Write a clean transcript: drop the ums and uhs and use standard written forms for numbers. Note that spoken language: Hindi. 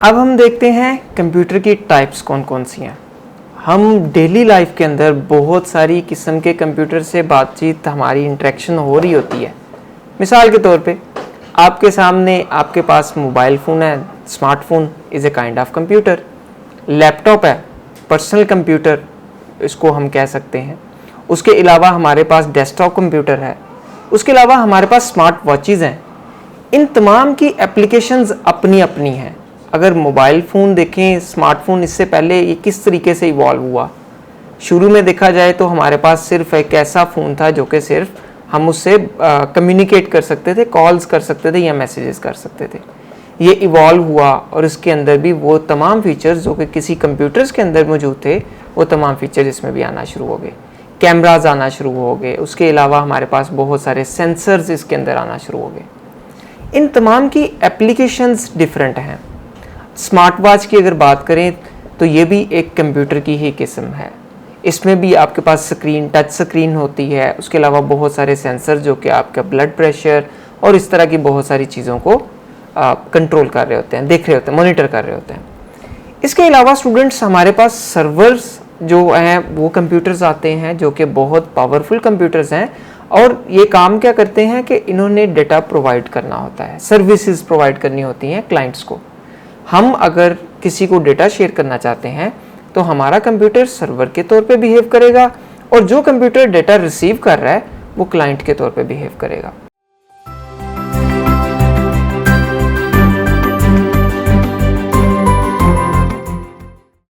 अब हम देखते हैं कंप्यूटर की टाइप्स कौन कौन सी हैं। हम डेली लाइफ के अंदर बहुत सारी किस्म के कंप्यूटर से बातचीत, हमारी इंटरेक्शन हो रही होती है। मिसाल के तौर पे आपके सामने आपके पास मोबाइल फ़ोन है, smartphone is a kind of computer. Laptop है, पर्सनल कंप्यूटर इसको हम कह सकते हैं। उसके अलावा हमारे पास डेस्कटॉप कंप्यूटर है। उसके अलावा हमारे पास स्मार्ट वॉचेज़ हैं। इन तमाम की एप्लीकेशंस अपनी अपनी हैं। अगर मोबाइल फ़ोन देखें, स्मार्टफोन, इससे पहले ये किस तरीके से इवॉल्व हुआ। शुरू में देखा जाए तो हमारे पास सिर्फ एक ऐसा फ़ोन था जो कि सिर्फ हम उससे कम्युनिकेट कर सकते थे, कॉल्स कर सकते थे या मैसेजेस कर सकते थे। ये इवॉल्व हुआ और इसके अंदर भी वो तमाम फीचर्स जो कि किसी कंप्यूटर्स के अंदर मौजूद थे, वो तमाम फीचर्स इसमें भी आना शुरू हो गए। कैमराज आना शुरू हो गए। उसके अलावा हमारे पास बहुत सारे सेंसर्स इसके अंदर आना शुरू हो गए। इन तमाम की एप्लीकेशंस डिफरेंट हैं। स्मार्ट वॉच की अगर बात करें तो ये भी एक कंप्यूटर की ही किस्म है। इसमें भी आपके पास स्क्रीन, टच स्क्रीन होती है। उसके अलावा बहुत सारे सेंसर जो कि आपका ब्लड प्रेशर और इस तरह की बहुत सारी चीज़ों को कंट्रोल कर रहे होते हैं, देख रहे होते हैं, मॉनिटर कर रहे होते हैं। इसके अलावा स्टूडेंट्स, हमारे पास सर्वर्स जो हैं वो कंप्यूटर्स आते हैं जो कि बहुत पावरफुल कंप्यूटर्स हैं। और ये काम क्या करते हैं कि इन्होंने डेटा प्रोवाइड करना होता है, सर्विसेज प्रोवाइड करनी होती हैं क्लाइंट्स को। हम अगर किसी को डेटा शेयर करना चाहते हैं तो हमारा कंप्यूटर सर्वर के तौर पे बिहेव करेगा और जो कंप्यूटर डेटा रिसीव कर रहा है वो क्लाइंट के तौर पे बिहेव करेगा।